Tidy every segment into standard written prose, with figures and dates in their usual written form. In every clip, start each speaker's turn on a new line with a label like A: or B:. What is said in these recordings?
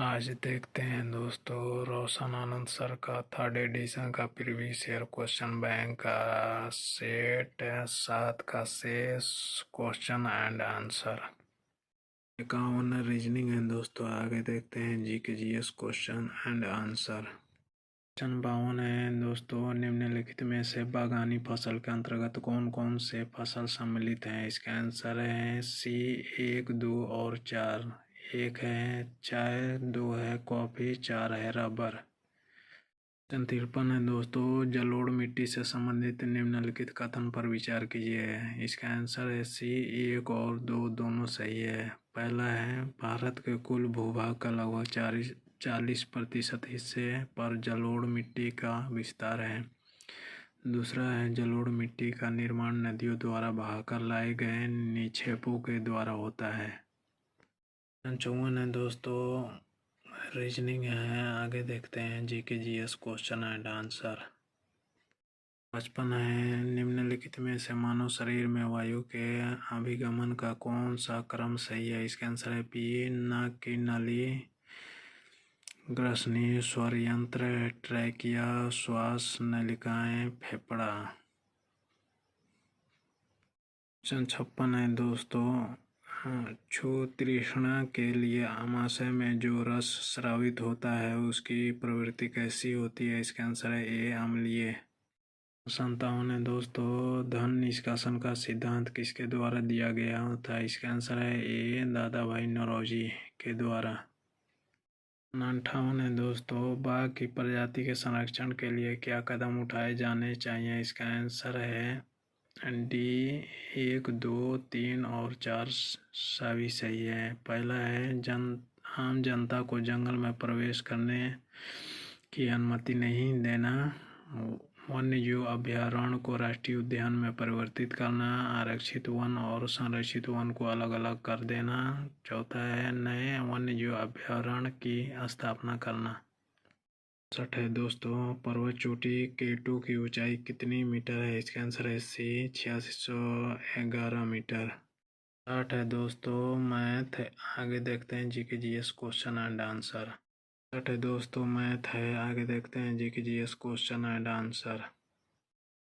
A: आज देखते हैं दोस्तों रोशन आनंद सर का थर्ड एडिशन का प्रीवियस ईयर क्वेश्चन बैंक का सेट 7 का शेष क्वेश्चन एंड आंसर। 51 रीजनिंग है दोस्तों। आगे देखते हैं जी के G S question and answer. Question 52 है दोस्तों, निम्नलिखित में से बागानी फसल के अंतर्गत कौन कौन से फसल सम्मिलित हैं? इसका आंसर है सी 1, 2 और 4। 1 है चाय, 2 है कॉफ़ी, 4 है रबर। क्वेश्चन 53 है दोस्तों, जलोढ़ मिट्टी से संबंधित निम्नलिखित कथन पर विचार कीजिए। इसका आंसर है सी 1 और 2 दोनों सही है। पहला है भारत के कुल भूभाग का लगभग 40% हिस्से पर जलोढ़ मिट्टी का विस्तार है। दूसरा है जलोढ़ मिट्टी का निर्माण नदियों द्वारा बहाकर लाए गए निक्षेपों के द्वारा होता है। 54 है दोस्तों, रीजनिंग है। आगे देखते हैं जी के G S question and answer. 55 है, निम्नलिखित में से मानव शरीर में वायु के अभिगमन का कौन सा क्रम सही है? इसका आंसर है पी। नाक की नली, ग्रसनी, स्वर यंत्र, ट्रैकिया, श्वास नलिकाएं, फेफड़ा। 56 है दोस्तों, क्षुतृष्णा के लिए आमाशय में जो रस स्रावित होता है उसकी प्रवृत्ति कैसी होती है? इसका आंसर है ए अम्लीय। 57 है दोस्तों, धन निष्कासन का सिद्धांत किसके द्वारा दिया गया था? इसका आंसर है ए दादा भाई नौरोजी के द्वारा। 58 है दोस्तों, बाघ की प्रजाति के संरक्षण के लिए क्या कदम उठाए जाने चाहिए? इसका आंसर है डी 1, 2, 3 और 4 सभी सही है। पहला है आम जनता को जंगल में प्रवेश करने की अनुमति नहीं देना। वन्यजीव अभयारण्य को राष्ट्रीय उद्यान में परिवर्तित करना। आरक्षित वन और संरक्षित वन को अलग अलग कर देना। चौथा है नए वन्यजीव अभयारण्य की स्थापना करना। 60 है दोस्तों, पर्वत चोटी K2 की ऊंचाई कितनी मीटर है? इसका आंसर है सी 8611 मीटर। 60 है दोस्तों, मैथ। आगे देखते हैं जी के G S question and answer. 60 है दोस्तों, मैथ है। आगे देखते हैं जी के G S question and answer.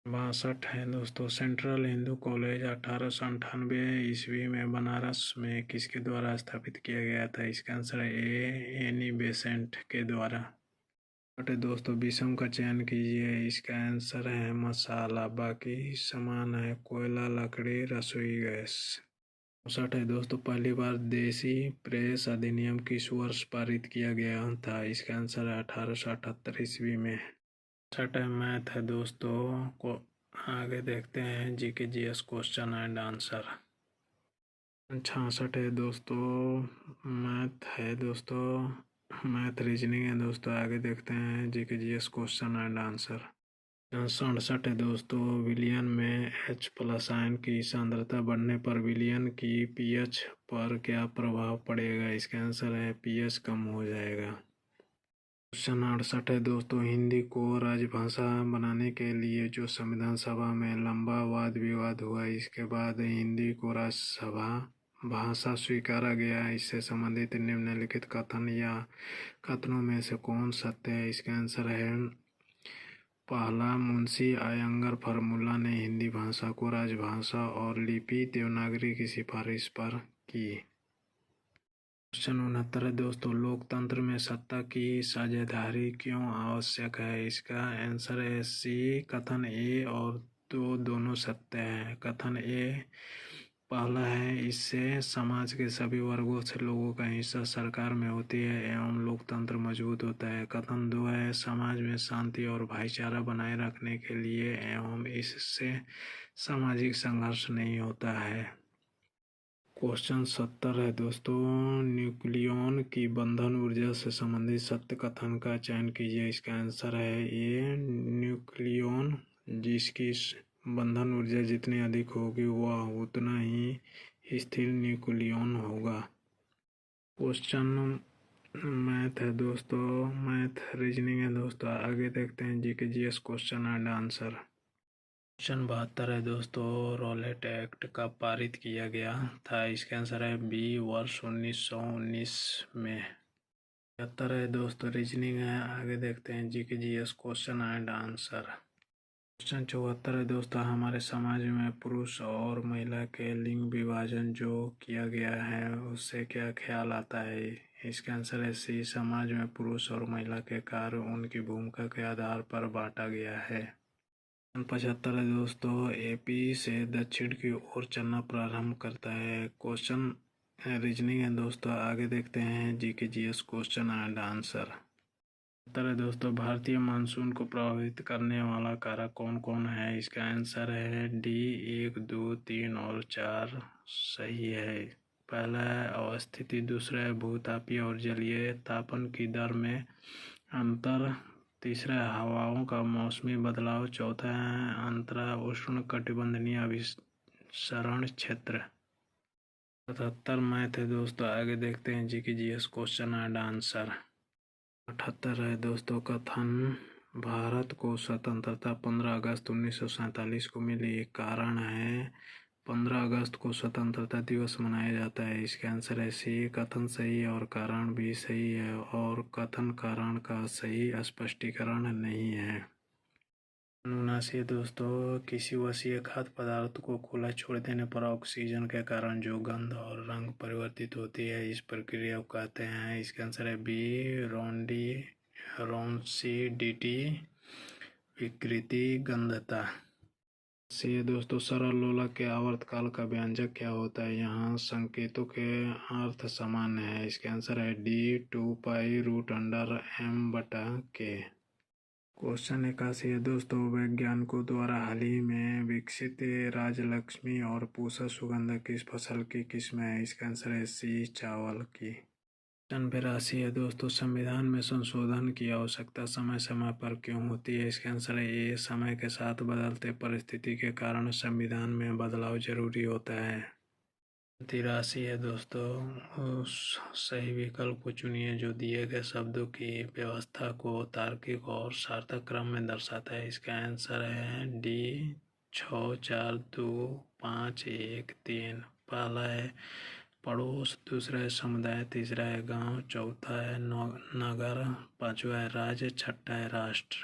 A: 62 है दोस्तों, सेंट्रल हिंदू कॉलेज 1898 ईस्वी में बनारस में किसके द्वारा स्थापित किया गया था? इसका आंसर है ए एनी बेसेंट के द्वारा। दोस्तों, विषम का चयन कीजिए। इसका आंसर है मसाला, बाकी समान है कोयला, लकड़ी, रसोई गैस। 64 है दोस्तों, पहली बार देसी प्रेस अधिनियम किस वर्ष पारित किया गया था? इसका आंसर है 1878 ईस्वी में। 66 है मैथ है दोस्तों को। आगे देखते हैं जी के G S question and answer. 66 है दोस्तों, मैथ है दोस्तों, मैथ रीजनिंग है दोस्तों। आगे देखते हैं जी के G S question and answer. 67 है दोस्तों, विलयन में H+ आयन की सांद्रता बढ़ने पर विलयन की pH पर क्या प्रभाव पड़ेगा? इसका आंसर है pH कम हो जाएगा। क्वेश्चन 68 है दोस्तों, हिंदी को राजभाषा बनाने के लिए जो संविधान सभा में लंबा वाद विवाद हुआ, इसके बाद हिंदी को राज्यसभा भाषा स्वीकारा गया। इससे संबंधित निम्नलिखित कथन या कथनों में से कौन सत्य है? इसका आंसर है पहला, मुंशी अयंगर फॉर्मूला ने हिंदी भाषा को राजभाषा और लिपि देवनागरी की सिफारिश पर की। क्वेश्चन 69 है दोस्तों, लोकतंत्र में सत्ता की साझेदारी क्यों आवश्यक है? इसका आंसर है सी। कथन ए और दो दोनों सत्य है। कथन ए पहला है, इससे समाज के सभी वर्गों से लोगों का हिस्सा सरकार में होती है एवं लोकतंत्र मजबूत होता है। कथन 2 है, समाज में शांति और भाईचारा बनाए रखने के लिए एवं इससे सामाजिक संघर्ष नहीं होता है। क्वेश्चन 70 है दोस्तों, न्यूक्लियॉन की बंधन ऊर्जा से संबंधित सत्य कथन का चयन कीजिए। इसका आंसर है ए न्यूक्लियॉन जिसकी बंधन ऊर्जा जितनी अधिक होगी वह उतना ही स्थिर न्यूक्लियॉन होगा। क्वेश्चन मैथ है दोस्तों, मैथ रीजनिंग है दोस्तों। आगे देखते हैं जी के G S question and answer. Question 72 है दोस्तों, रॉलेट एक्ट कब पारित किया गया था? इसका आंसर है बी वर्ष 1919 में। 75 है दोस्तों रीजनिंग है। आगे देखते हैं GK GS question and answer. Question 74 है दोस्तों, हमारे समाज में पुरुष और महिला के लिंग विभाजन जो किया गया है उससे क्या ख्याल आता है? इसका आंसर है सी, समाज में पुरुष और महिला के कार्य उनकी भूमिका के आधार पर बांटा गया है। 75 है दोस्तों, एपी से दक्षिण की ओर चलना प्रारंभ करता है। क्वेश्चन रीजनिंग है दोस्तों। आगे देखते हैं GK GS question and answer. 70 है दोस्तों, भारतीय मानसून को प्रभावित करने वाला कारक कौन कौन है? इसका आंसर है डी, 1, 2, 3 और 4 सही है। पहला है अवस्थिति, दूसरा है भूतापीय और जलीय तापन की दर में अंतर, तीसरा है हवाओं का मौसमी बदलाव, चौथा है अंतरा उष्ण कटिबंधीय अभिसरण क्षेत्र। 77 मैथ है दोस्तों। आगे देखते हैं GK GS question and answer. 78 है दोस्तों, कथन भारत को स्वतंत्रता 15 अगस्त 1947 को मिली, कारण है 15 अगस्त को स्वतंत्रता दिवस मनाया जाता है। इसका आंसर है सी, कथन सही है और कारण भी सही है, और कथन कारण का सही स्पष्टीकरण नहीं है। 79 दोस्तों, किसी वसीय खाद्य पदार्थ को खुला छोड़ देने पर ऑक्सीजन के कारण जो गंध और रंग परिवर्तित होती है, इस प्रक्रिया को कहते हैं। इसका आंसर है बी, रोन्सिडिटी, विकृति, गंधता। सी दोस्तों, सरल लोलक के आवर्तकाल का व्यंजक क्या होता है? यहाँ संकेतों के अर्थ समान है। इसका आंसर है डी, 2π√m/k। क्वेश्चन 81 है दोस्तों, वैज्ञानिकों द्वारा हाल ही में विकसित राजलक्ष्मी और पूसा सुगंध किस फसल की किस्म है? इसका आंसर है सी, चावल की। क्वेश्चन 82 है दोस्तों, संविधान में संशोधन की आवश्यकता समय समय पर क्यों होती है? इसका आंसर है ए, समय के साथ बदलते परिस्थिति के कारण संविधान में बदलाव जरूरी होता है। 83 है दोस्तों, उस सही विकल्प को चुनिए जो दिए गए शब्दों की व्यवस्था को तार्किक और सार्थक क्रम में दर्शाता है। इसका आंसर है डी, 6, 4, 2, 5, 1, 3। पहला है पड़ोस, दूसरा है समुदाय, तीसरा है गांव, चौथा है नगर, पांचवा है राज्य, छठा है राष्ट्र।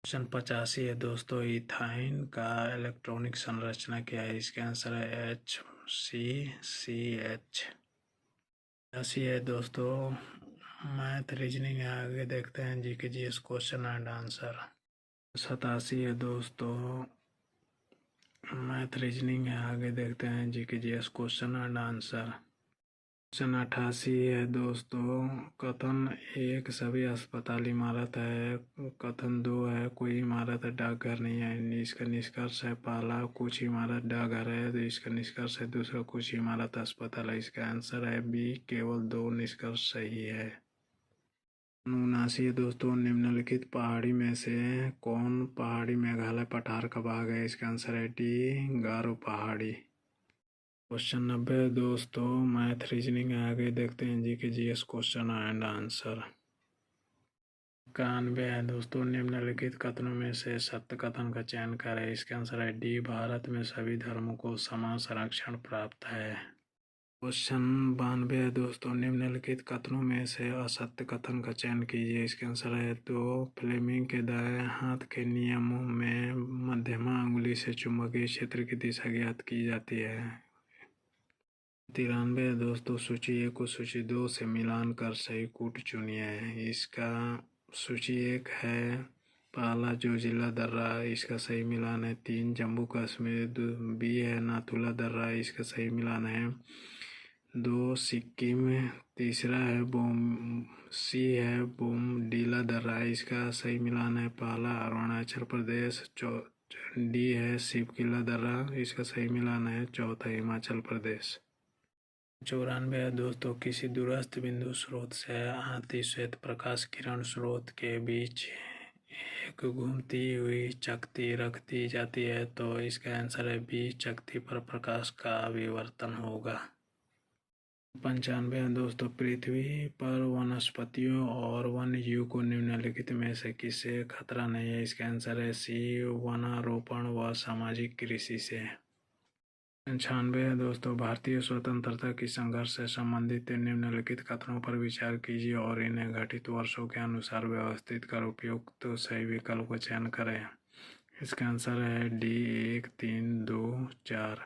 A: क्वेश्चन 85 है दोस्तों, इथाइन का इलेक्ट्रॉनिक संरचना क्या है? इसका आंसर है HCCH। 86 है दोस्तों, मैथ रीजनिंग है। आगे देखते हैं GK GS question and answer. 87 है दोस्तों, मैथ रीजनिंग है। आगे देखते हैं GK GS question and answer. Question 88 है दोस्तों, कथन 1 सभी अस्पताल इमारत है, कथन 2 है कोई इमारत डाकघर नहीं है। इसका निष्कर्ष है पहला कुछ इमारत डाकघर है, तो इसका निष्कर्ष है दूसरा कुछ इमारत अस्पताल है। इसका आंसर है बी, केवल 2 निष्कर्ष सही है। 79 दोस्तों, निम्नलिखित पहाड़ी में से कौन पहाड़ी मेघालय पठार का भाग है? इसका आंसर है डी, गारो पहाड़ी। क्वेश्चन 90 दोस्तों, मैथ रीजनिंग आगे देखते हैं GK GS question and answer. 91 है दोस्तों, निम्नलिखित कथनों में से सत्य कथन का चयन करें। इसका आंसर है डी, भारत में सभी धर्मों को समान संरक्षण प्राप्त है। क्वेश्चन 92 है दोस्तों, निम्नलिखित कथनों में से असत्य कथन का चयन कीजिए। इसका आंसर है तो फ्लेमिंग के दाएं हाथ के नियमों में मध्यमा अंगुली से चुंबकीय क्षेत्र की दिशा ज्ञात की जाती है। 93 है दोस्तों, सूची 1 को सूची 2 से मिलान कर सही कूट चुनिए। इसका सूची 1 है पहला जो जिला दर्रा, इसका सही मिलान है 3 जम्मू कश्मीर, बी है नाथुला दर्रा, इसका सही मिलान है 2 सिक्किम, तीसरा है सी है बोमडीला दर्रा, इसका सही मिलान है पहला अरुणाचल प्रदेश, डी है शिवकिला दर्रा, इसका सही मिलान है चौथा हिमाचल प्रदेश। 94 है दोस्तों, किसी दूरस्थ बिंदु स्रोत से आती श्वेत प्रकाश किरण स्रोत के बीच एक घूमती हुई चकती रख दी जाती है, तो इसका आंसर है बी, चकती पर प्रकाश का विवर्तन होगा। 95 है दोस्तों, पृथ्वी पर वनस्पतियों और वन्य जीव को निम्नलिखित में से किससे खतरा नहीं है? इसका आंसर है सी, वनारोपण व सामाजिक कृषि से। 95 है दोस्तों, भारतीय स्वतंत्रता की संघर्ष से संबंधित निम्नलिखित कथनों पर विचार कीजिए और इन्हें घटित वर्षों के अनुसार व्यवस्थित कर उपयुक्त तो सही विकल्प का चयन करें। इसका आंसर है डी 1, 3, 2, 4।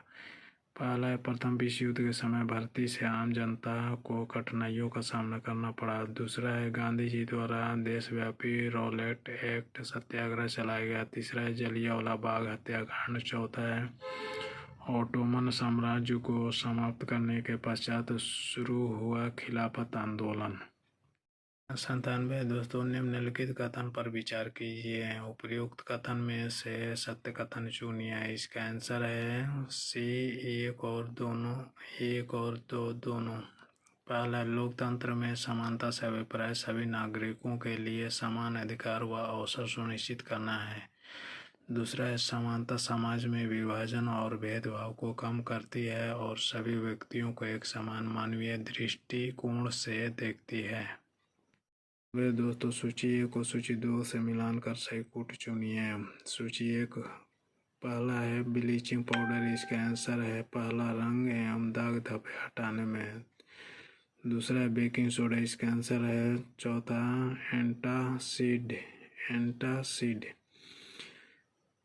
A: पहला है, प्रथम विश्व युद्ध के समय भर्ती से आम जनता को कठिनाइयों का सामना करना पड़ा। दूसरा है, गांधी जी द्वारा देशव्यापी रॉलेट एक्ट सत्याग्रह चलाया गया। तीसरा है, जलियांवाला बाग हत्याकांड। चौथा है, ओटोमन साम्राज्य को समाप्त करने के पश्चात शुरू हुआ खिलाफत आंदोलन। 97 दोस्तों, निम्नलिखित कथन पर विचार कीजिए। उपयुक्त कथन में से सत्य कथन चुनिए। इसका आंसर है सी, एक और दो दोनों। पहला, लोकतंत्र में समानता से अभिप्राय सभी नागरिकों के लिए समान अधिकार व अवसर सुनिश्चित करना है। दूसरा है, समानता समाज में विभाजन और भेदभाव को कम करती है और सभी व्यक्तियों को एक समान मानवीय दृष्टिकोण से देखती है। वे दोस्तों, सूची 1 और सूची 2 से मिलान कर सही कूट चुनिए। सूची 1, पहला है ब्लीचिंग पाउडर। इसका आंसर है पहला, रंग एवं दाग धब्बे हटाने में। दूसरा है बेकिंग सोडा। इसका आंसर है चौथा, एंटासिड।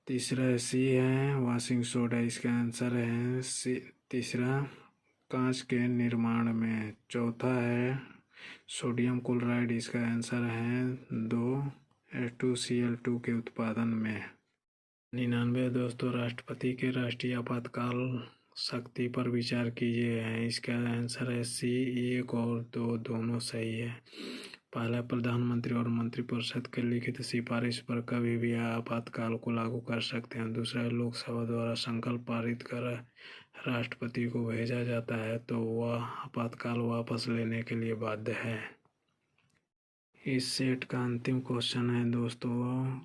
A: तीसरा है सी है, वॉशिंग सोडा। इसका आंसर है सी, तीसरा, कांच के निर्माण में। चौथा है सोडियम क्लोराइड। इसका आंसर है 2, H2Cl2 के उत्पादन में। 99 दोस्तों, राष्ट्रपति के राष्ट्रीय आपातकाल शक्ति पर विचार कीजिए है। इसका आंसर है सी, 1 और 2 दोनों सही है। पहला, प्रधानमंत्री और मंत्रिपरिषद के लिखित सिफारिश पर कभी भी आपातकाल को लागू कर सकते हैं। दूसरा, लोकसभा द्वारा संकल्प पारित कर राष्ट्रपति को भेजा जाता है तो वह आपातकाल वापस लेने के लिए बाध्य है। इस सेट का अंतिम क्वेश्चन है दोस्तों,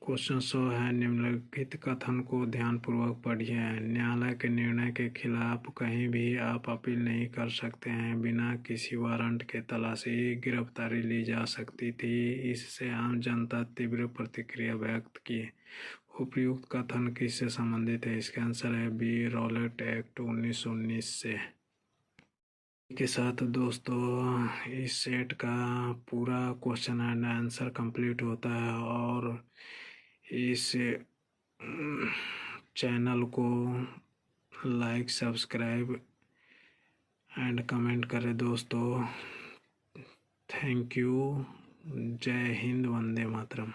A: क्वेश्चन 100 है, निम्नलिखित कथन को ध्यानपूर्वक पढ़िए। न्यायालय के निर्णय के खिलाफ कहीं भी आप अपील नहीं कर सकते हैं। बिना किसी वारंट के तलाशी गिरफ्तारी ली जा सकती थी। इससे आम जनता तीव्र प्रतिक्रिया व्यक्त की। उपयुक्त कथन किससे संबंधित है? इसका आंसर है बी, रॉलेट एक्ट 1919 से। के साथ दोस्तों इस सेट का पूरा क्वेश्चन एंड आंसर कंप्लीट होता है और इस चैनल को लाइक, सब्सक्राइब एंड कमेंट करें दोस्तों। Thank you. जय हिंद, वंदे मातरम।